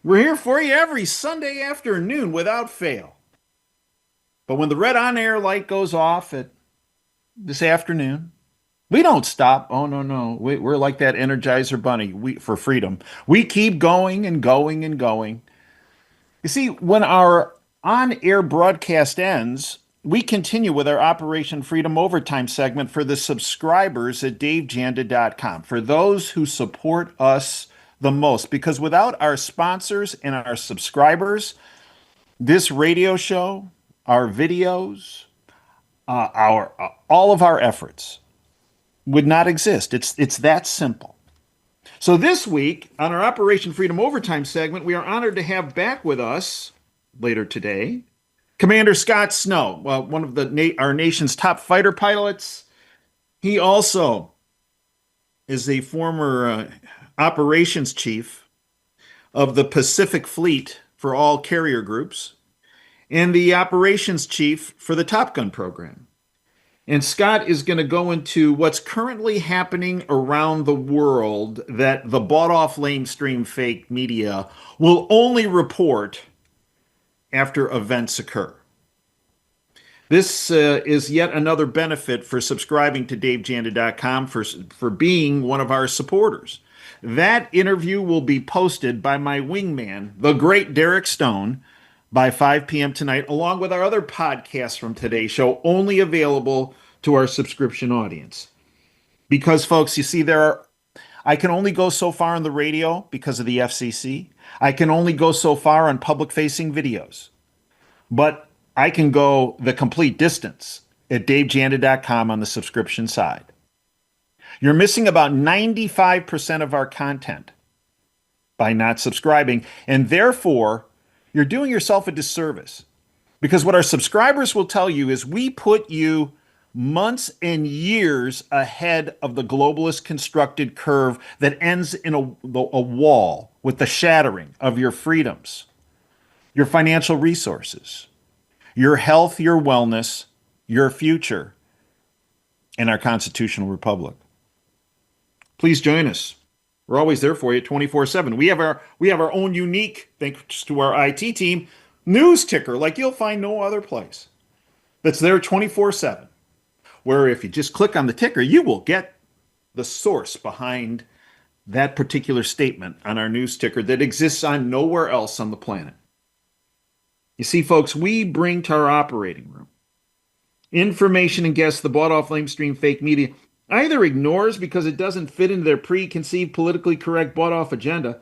We're here for you every Sunday afternoon without fail. But when the red on air light goes off at this afternoon, we don't stop. Oh, no, no. We're like that Energizer bunny for freedom. We keep going and going and going. You see, when our on air broadcast ends, we continue with our Operation Freedom Overtime segment for the subscribers at davejanda.com. For those who support us the most, because without our sponsors and our subscribers, this radio show, our videos, our all of our efforts would not exist. It's that simple. So this week on our Operation Freedom Overtime segment, we are honored to have back with us later today Commander Scott Snow, one of our nation's top fighter pilots. He also is a former operations chief of the Pacific Fleet for all carrier groups and the operations chief for the Top Gun program. And Scott is going to go into what's currently happening around the world that the bought off lamestream fake media will only report after events occur. This is yet another benefit for subscribing to davejanda.com for being one of our supporters. That interview will be posted by my wingman, the great Derek Stone, by 5 p.m. tonight, along with our other podcasts from today's show, only available to our subscription audience. Because, folks, you see, I can only go so far on the radio because of the FCC. I can only go so far on public-facing videos. But I can go the complete distance at davejanda.com on the subscription side. You're missing about 95% of our content by not subscribing, and therefore you're doing yourself a disservice, because what our subscribers will tell you is we put you months and years ahead of the globalist constructed curve that ends in a wall with the shattering of your freedoms, your financial resources, your health, your wellness, your future, and our constitutional republic. Please join us. We're always there for you 24/7. We have our own unique, thanks to our IT team, news ticker like you'll find no other place. That's there 24/7. Where if you just click on the ticker, you will get the source behind that particular statement on our news ticker that exists on nowhere else on the planet. You see, folks, we bring to our operating room information and guests the bought off lamestream fake media either ignores because it doesn't fit into their preconceived politically correct bought off agenda,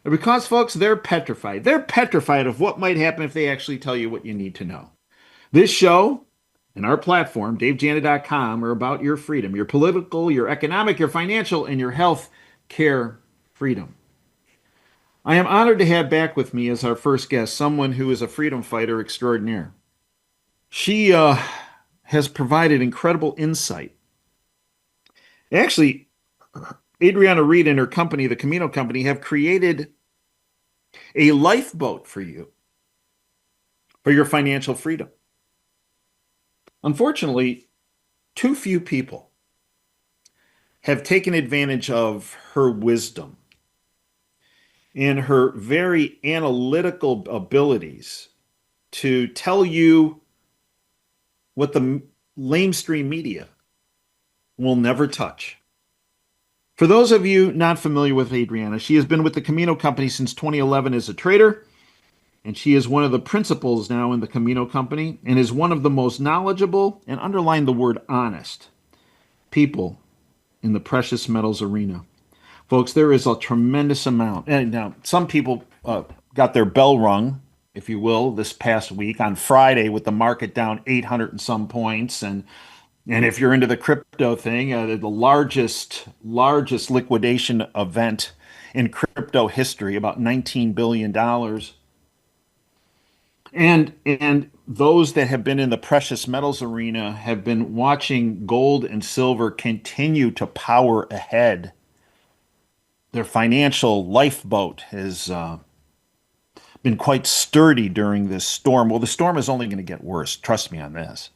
or because, folks, they're petrified. They're petrified of what might happen if they actually tell you what you need to know. This show and our platform, davejanda.com, are about your freedom, your political, your economic, your financial, and your health care freedom. I am honored to have back with me as our first guest someone who is a freedom fighter extraordinaire. She has provided incredible insight. Actually, Adriana Reed and her company, the Camino Company, have created a lifeboat for you for your financial freedom. Unfortunately, too few people have taken advantage of her wisdom and her very analytical abilities to tell you what the lamestream media will never touch. For those of you not familiar with Adriana, she has been with the Camino Company since 2011 as a trader, and she is one of the principals now in the Camino Company and is one of the most knowledgeable, and underline the word honest, people in the precious metals arena. Folks, there is a tremendous amount. And now, some people got their bell rung, if you will, this past week on Friday with the market down 800 and some points. And if you're into the crypto thing, the largest liquidation event in crypto history, about $19 billion. And those that have been in the precious metals arena have been watching gold and silver continue to power ahead. Their financial lifeboat has been quite sturdy during this storm. Well, the storm is only going to get worse. Trust me on this.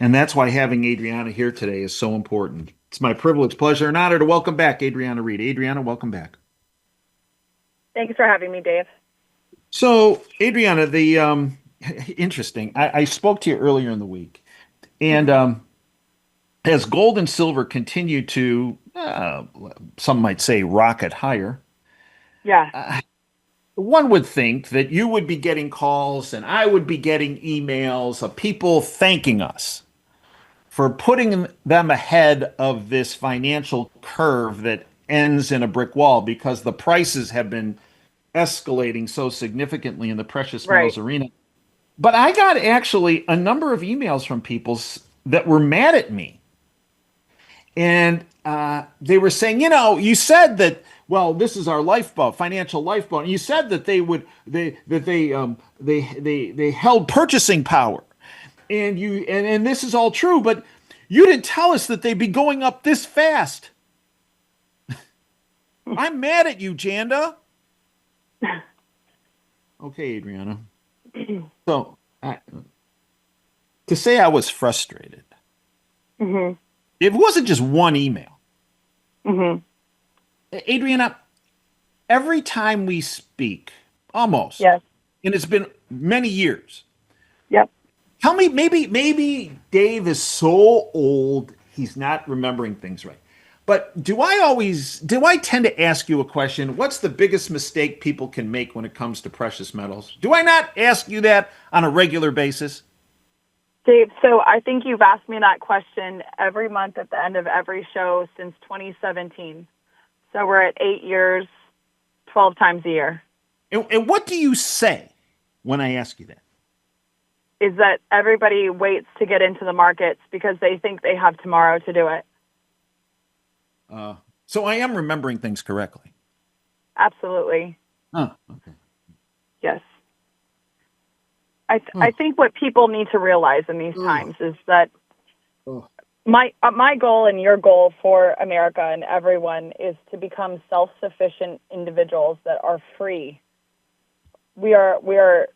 And that's why having Adriana here today is so important. It's my privilege, pleasure, and honor to welcome back Adriana Reed. Adriana, welcome back. Thanks for having me, Dave. So, Adriana, the interesting. I spoke to you earlier in the week, and Hmm. as gold and silver continue to, some might say, rocket higher, Yeah, one would think that you would be getting calls and I would be getting emails of people thanking us for putting them ahead of this financial curve that ends in a brick wall because the prices have been escalating so significantly in the precious right. metals arena. But I got actually a number of emails from people that were mad at me. And they were saying, you said that, well, this is our lifeboat, financial lifeboat. And you said that they held purchasing power. And this is all true, but you didn't tell us that they'd be going up this fast. I'm mad at you, Janda. Okay, Adriana. So, to say I was frustrated, Hmm. it wasn't just one email. Hmm. Adriana, every time we speak, almost, Yes. and it's been many years, Yep. tell me, maybe Dave is so old he's not remembering things right. But do I tend to ask you a question? What's the biggest mistake people can make when it comes to precious metals? Do I not ask you that on a regular basis? Dave, so I think you've asked me that question every month at the end of every show since 2017. So we're at 8 years, 12 times a year. And what do you say when I ask you that? Is that everybody waits to get into the markets because they think they have tomorrow to do it. Uh, so I am remembering things correctly. Absolutely. Oh, okay. Yes. I Oh, think what people need to realize in these oh, times is that oh. my goal and your goal for America and everyone is to become self-sufficient individuals that are free. We are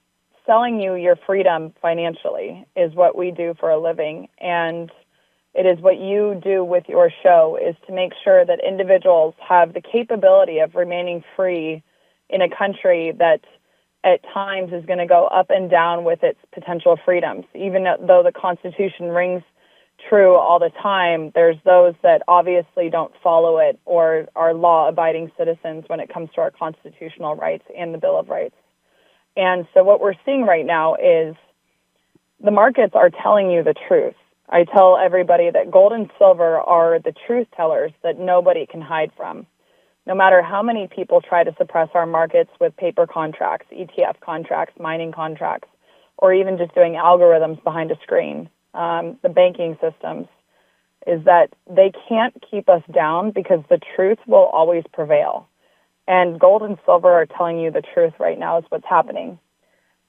selling you your freedom financially is what we do for a living, and it is what you do with your show is to make sure that individuals have the capability of remaining free in a country that at times is going to go up and down with its potential freedoms. Even though the Constitution rings true all the time, there's those that obviously don't follow it or are law-abiding citizens when it comes to our constitutional rights and the Bill of Rights. And so what we're seeing right now is the markets are telling you the truth. I tell everybody that gold and silver are the truth tellers that nobody can hide from. No matter how many people try to suppress our markets with paper contracts, ETF contracts, mining contracts, or even just doing algorithms behind a screen, the banking systems, is that they can't keep us down because the truth will always prevail. And gold and silver are telling you the truth right now is what's happening.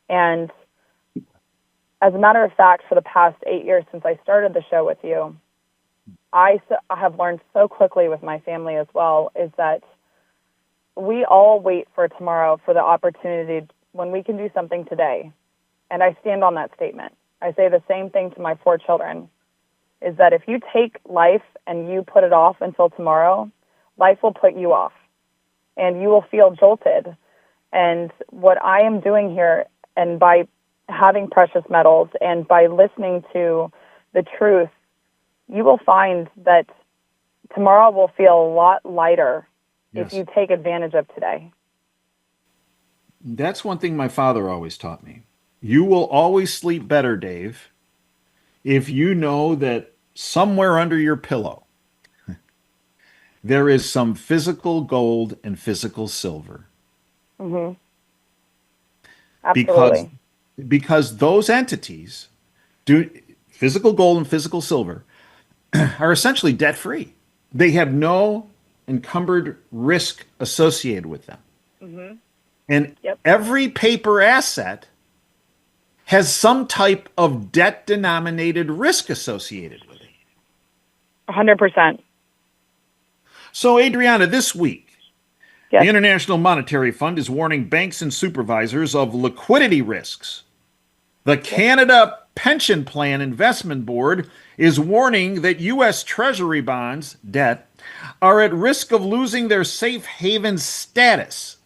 And as a matter of fact, for the past 8 years since I started the show with you, I have learned so quickly with my family as well is that we all wait for tomorrow for the opportunity when we can do something today. And I stand on that statement. I say the same thing to my 4 children, is that if you take life and you put it off until tomorrow, life will put you off and you will feel jolted. And what I am doing here, and by having precious metals and by listening to the truth, you will find that tomorrow will feel a lot lighter if Yes. you take advantage of today. That's one thing my father always taught me. You will always sleep better, Dave, if you know that somewhere under your pillow there is some physical gold and physical silver. Hmm. Because Absolutely. those entities do physical gold and physical silver are essentially debt free. They have no encumbered risk associated with them. Hmm. And Yep. every paper asset has some type of debt denominated risk associated with it. 100%. So, Adriana, this week, the Yes. International Monetary Fund is warning banks and supervisors of liquidity risks. The Yep. Canada Pension Plan Investment Board is warning that U.S. Treasury bonds, debt, are at risk of losing their safe haven status.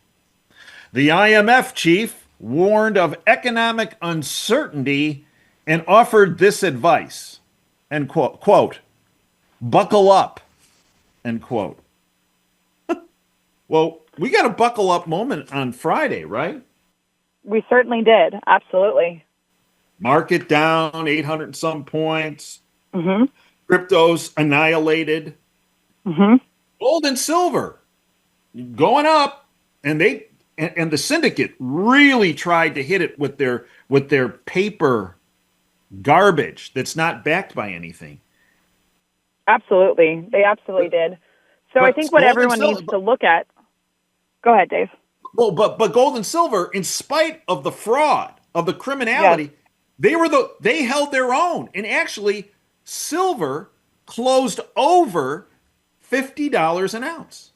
The IMF chief warned of economic uncertainty and offered this advice, end quote, buckle up, end quote. Well, we got a buckle up moment on Friday, right? We certainly did. Absolutely. Market down 800 and some points. Mm-hmm. Cryptos annihilated. Mm-hmm. Gold and silver going up, and the syndicate really tried to hit it with their paper garbage that's not backed by anything. Absolutely. They absolutely did. So I But think what gold and everyone needs silver, to look at. Go ahead, Dave. well, but gold and silver, in spite of the fraud, of the Yes. criminality, they held their own, and actually, silver closed over $50 an ounce.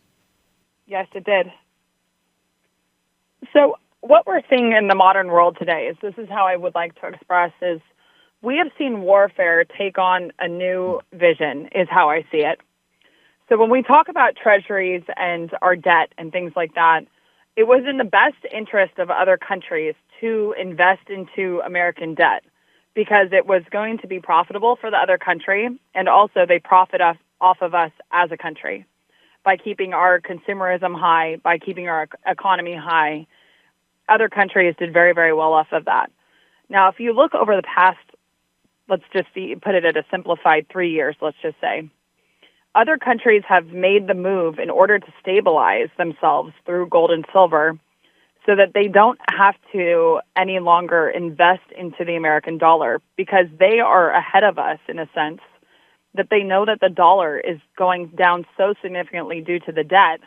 Yes, it did. So what we're seeing in the modern world today is this is how I would like to express is we have seen warfare take on a new vision is how I see it. So when we talk about treasuries and our debt and things like that, it was in the best interest of other countries to invest into American debt because it was going to be profitable for the other country, and also they profit off of us as a country by keeping our consumerism high, by keeping our economy high. Other countries did very, very well off of that. Now, if you look over the past, put it at a simplified 3 years, let's just say, other countries have made the move in order to stabilize themselves through gold and silver so that they don't have to any longer invest into the American dollar because they are ahead of us in a sense that they know that the dollar is going down so significantly due to the debt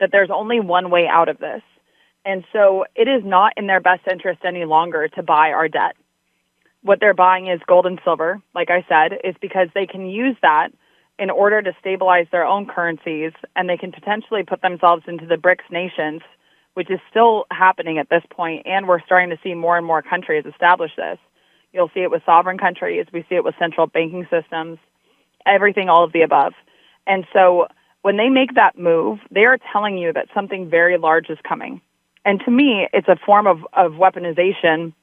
that there's only one way out of this. And so it is not in their best interest any longer to buy our debt. What they're buying is gold and silver, like I said, is because they can use that in order to stabilize their own currencies, and they can potentially put themselves into the BRICS nations, which is still happening at this point, and we're starting to see more and more countries establish this. You'll see it with sovereign countries. We see it with central banking systems, everything, all of the above. And so when they make that move, they are telling you that something very large is coming. And to me, it's a form of weaponization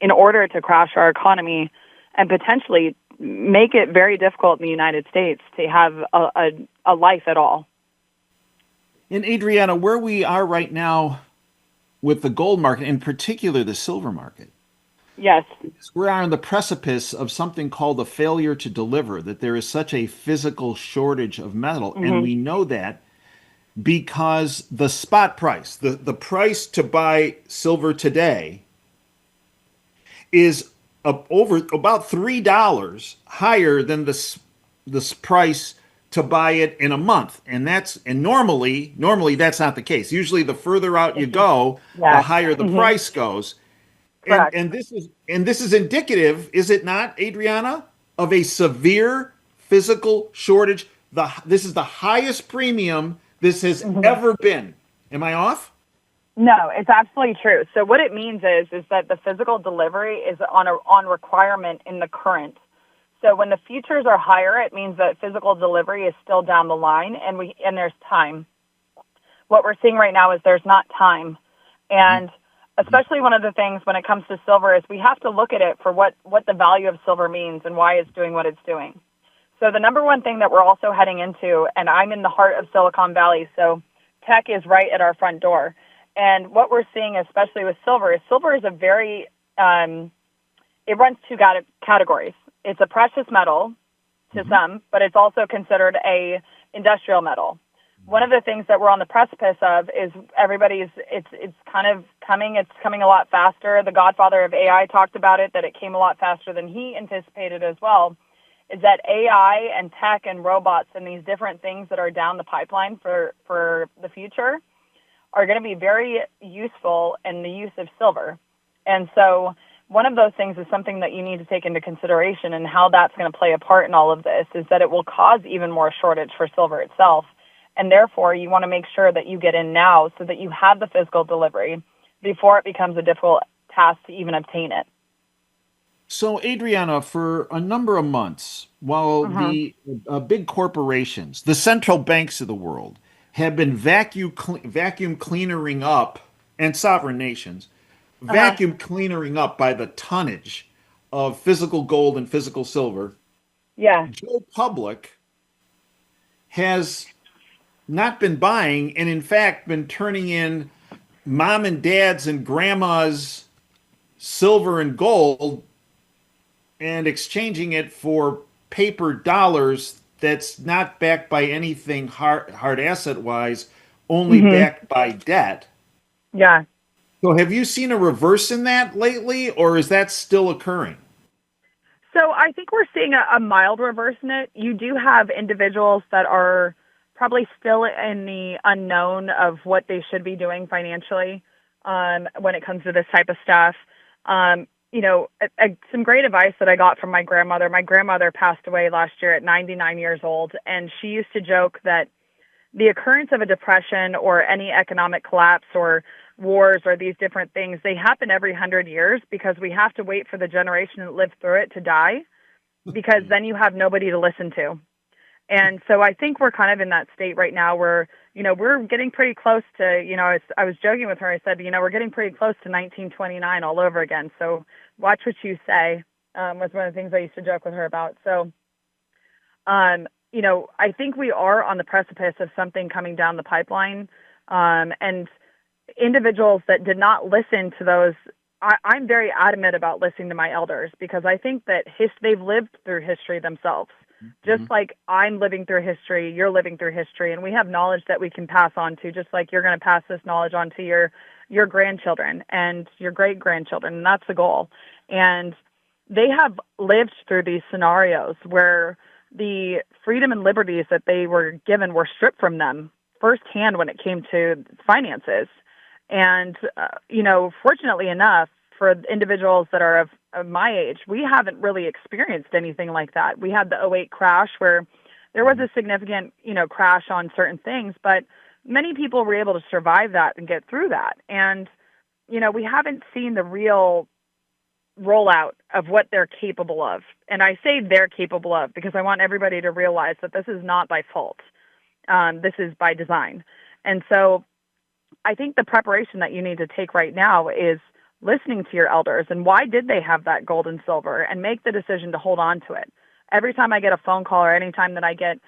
in order to crash our economy and potentially make it very difficult in the United States to have a life at all. And Adriana, where we are right now with the gold market, in particular the silver market, Yes. we are on the precipice of something called the failure to deliver, that there is such a physical shortage of metal. Mm-hmm. And we know that because the spot price, the price to buy silver today, is over about $3 higher than this price to buy it in a month, and normally that's not the case. Usually, the further out you go, the Yes. higher the Mm-hmm. price goes. And Correct. and this is indicative, is it not, Adriana, of a severe physical shortage? This is the highest premium this has Mm-hmm. ever been. Am I off? No, it's absolutely true. So what it means is that the physical delivery is on requirement in the current. So when the futures are higher, it means that physical delivery is still down the line, and there's time. What we're seeing right now is there's not time, and especially one of the things when it comes to silver is we have to look at it for what the value of silver means and why it's doing what it's doing. So the number one thing that we're also heading into, and I'm in the heart of Silicon Valley, so tech is right at our front door. And what we're seeing, especially with silver is a very, it runs two categories. It's a precious metal to some, but it's also considered a industrial metal. One of the things that we're on the precipice of is it's coming a lot faster. The godfather of AI talked about it, that it came a lot faster than he anticipated as well, is that AI and tech and robots and these different things that are down the pipeline for the future are going to be very useful in the use of silver. And so one of those things is something that you need to take into consideration, and how that's going to play a part in all of this is that it will cause even more shortage for silver itself. And therefore, you want to make sure that you get in now so that you have the physical delivery before it becomes a difficult task to even obtain it. So, Adriana, for a number of months, while the big corporations, the central banks of the world, have been vacuum cleanering up and sovereign nations Uh-huh. vacuum cleaning up by the tonnage of physical gold and physical silver. Yeah. Joe Public has not been buying and in fact been turning in mom and dad's and grandma's silver and gold and exchanging it for paper dollars that's not backed by anything hard asset wise, only Mhm. backed by debt. Yeah. So have you seen a reverse in that lately, or is that still occurring? So I think we're seeing a mild reverse in it. You do have individuals that are probably still in the unknown of what they should be doing financially when it comes to this type of stuff. Some great advice that I got from my grandmother. My grandmother passed away last year at 99 years old, and she used to joke that the occurrence of a depression or any economic collapse or wars or these different things, they happen every 100 years because we have to wait for the generation that lived through it to die because then you have nobody to listen to. And so I think we're kind of in that state right now where, we're getting pretty close to, I was joking with her. I said, we're getting pretty close to 1929 all over again. So watch what you say, was one of the things I used to joke with her about. So, I think we are on the precipice of something coming down the pipeline. And individuals that did not listen to those, I'm very adamant about listening to my elders because I think that they've lived through history themselves. Just Mhm. like I'm living through history, you're living through history, and we have knowledge that we can pass on to, just like you're going to pass this knowledge on to your grandchildren and your great grandchildren, and that's the goal. And they have lived through these scenarios where the freedom and liberties that they were given were stripped from them firsthand when it came to finances. And, fortunately enough, for individuals that are of my age, we haven't really experienced anything like that. We had the '08 crash where there was Mhm. a significant, crash on certain things, but many people were able to survive that and get through that. And, we haven't seen the real rollout of what they're capable of. And I say they're capable of because I want everybody to realize that this is not by fault. This is by design. And so I think the preparation that you need to take right now is listening to your elders and why did they have that gold and silver and make the decision to hold on to it. Every time I get a phone call or anytime that I get,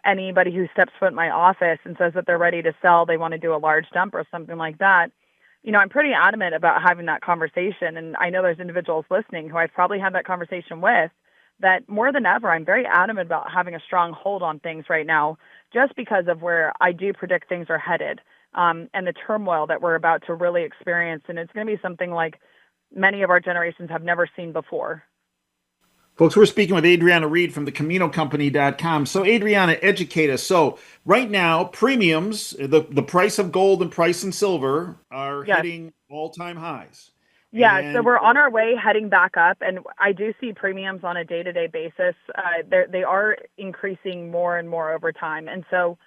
anybody who steps foot in my office and says that they're ready to sell, they want to do a large dump or something like that, I'm pretty adamant about having that conversation. And I know there's individuals listening who I've probably had that conversation with that more than ever, I'm very adamant about having a strong hold on things right now, just because of where I do predict things are headed and the turmoil that we're about to really experience. And it's going to be something like many of our generations have never seen before. Folks, we're speaking with Adriana Reed from thecaminocompany.com. So, Adriana, educate us. So, right now, premiums, the price of gold and price in silver are Yes. hitting all-time highs. Yeah, so And we're on our way heading back up, and I do see premiums on a day-to-day basis. They are increasing more and more over time, and so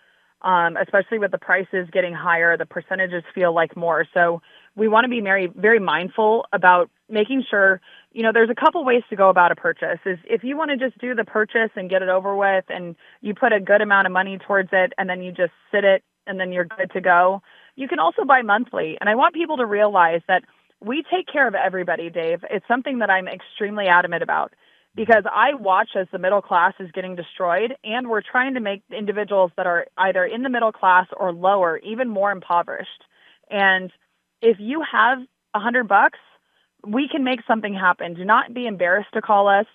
especially with the prices getting higher, the percentages feel like more. So we want to be very, very mindful about making sure, there's a couple ways to go about a purchase. Is if you want to just do the purchase and get it over with, and you put a good amount of money towards it, and then you just sit it, and then you're good to go. You can also buy monthly, and I want people to realize that we take care of everybody, Dave. It's something that I'm extremely adamant about because I watch as the middle class is getting destroyed, and we're trying to make individuals that are either in the middle class or lower even more impoverished. And if you have $100, we can make something happen. Do not be embarrassed to call us.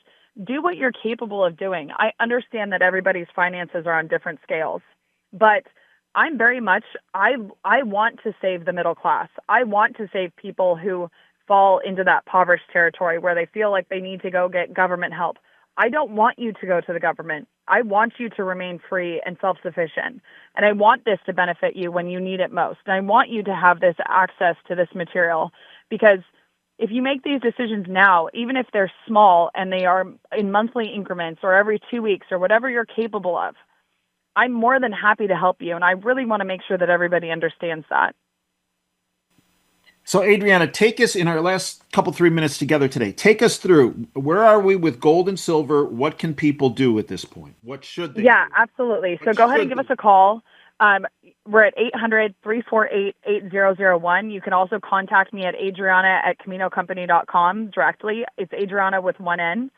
Do what you're capable of doing. I understand that everybody's finances are on different scales, but I'm very much I want to save the middle class. I want to save people who fall into that impoverished territory where they feel like they need to go get government help. I don't want you to go to the government. I want you to remain free and self-sufficient. And I want this to benefit you when you need it most. And I want you to have this access to this material because if you make these decisions now, even if they're small and they are in monthly increments or every 2 weeks or whatever you're capable of, I'm more than happy to help you. And I really want to make sure that everybody understands that. so, Adriana, take us in our last couple, 3 minutes together today. Take us through where are we with gold and silver? What can people do at this point? What should they Yeah, do? absolutely. What So go ahead and should give they us do? a call. We're at 800-348-8001. You can also contact me at adriana@caminocompany.com directly. It's Adriana with one N.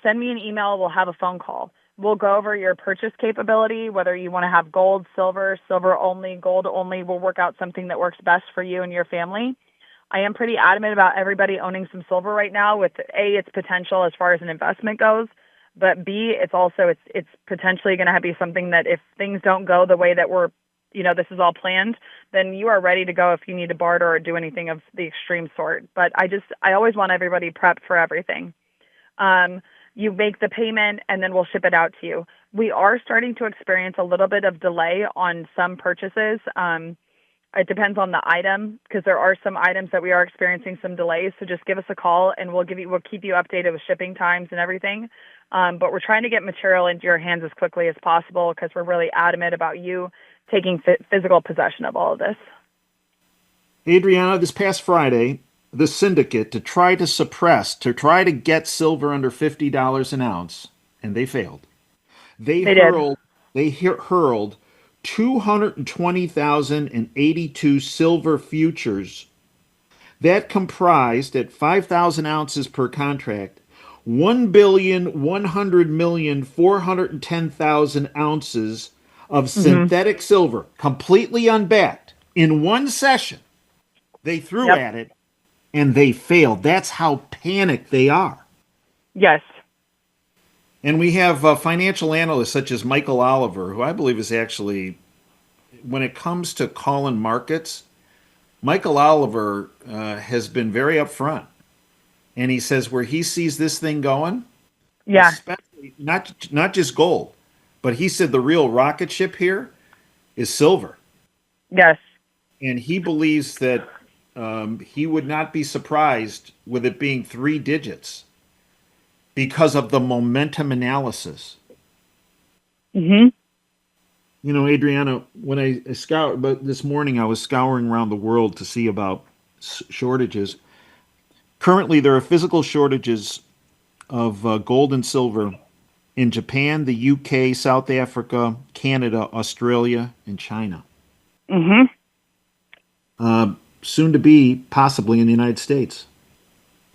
Send me an email. We'll have a phone call. We'll go over your purchase capability, whether you want to have gold, silver only, gold only. We'll work out something that works best for you and your family. I am pretty adamant about everybody owning some silver right now with A, its potential as far as an investment goes, but B, it's potentially going to be something that if things don't go the way that this is all planned, then you are ready to go if you need to barter or do anything of the extreme sort. But I always want everybody prepped for everything. You make the payment and then we'll ship it out to you. We are starting to experience a little bit of delay on some purchases. It depends on the item because there are some items that we are experiencing some delays. So just give us a call and we'll keep you updated with shipping times and everything. But we're trying to get material into your hands as quickly as possible because we're really adamant about you taking physical possession of all of this. Adriana, this past Friday, the syndicate to try to get silver under $50 an ounce, and they failed. They hurled 220,082 silver futures that comprised at 5,000 ounces per contract 1,100,410,000 ounces of synthetic silver, completely unbacked. In one session, they threw at it and they failed. That's how panicked they are. Yes. And we have financial analysts such as Michael Oliver, who I believe is actually, when it comes to calling markets, Michael Oliver has been very upfront. And he says where he sees this thing going, especially not just gold, but he said the real rocket ship here is silver. Yes. And he believes that he would not be surprised with it being three digits because of the momentum analysis. Mm-hmm. You know, Adriana, when but this morning I was scouring around the world to see about shortages. Currently, there are physical shortages of gold and silver in Japan, the UK, South Africa, Canada, Australia, and China. Mm-hmm. Soon to be possibly in the United States.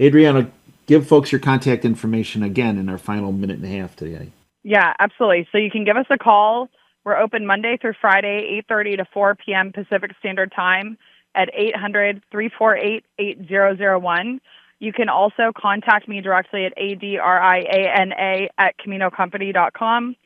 Adriana, give folks your contact information again in our final minute and a half today. Yeah, absolutely. So you can give us a call. We're open Monday through Friday, 8:30 to 4 p.m. Pacific Standard Time at 800-348-8001. You can also contact me directly at adriana@caminocompany.com.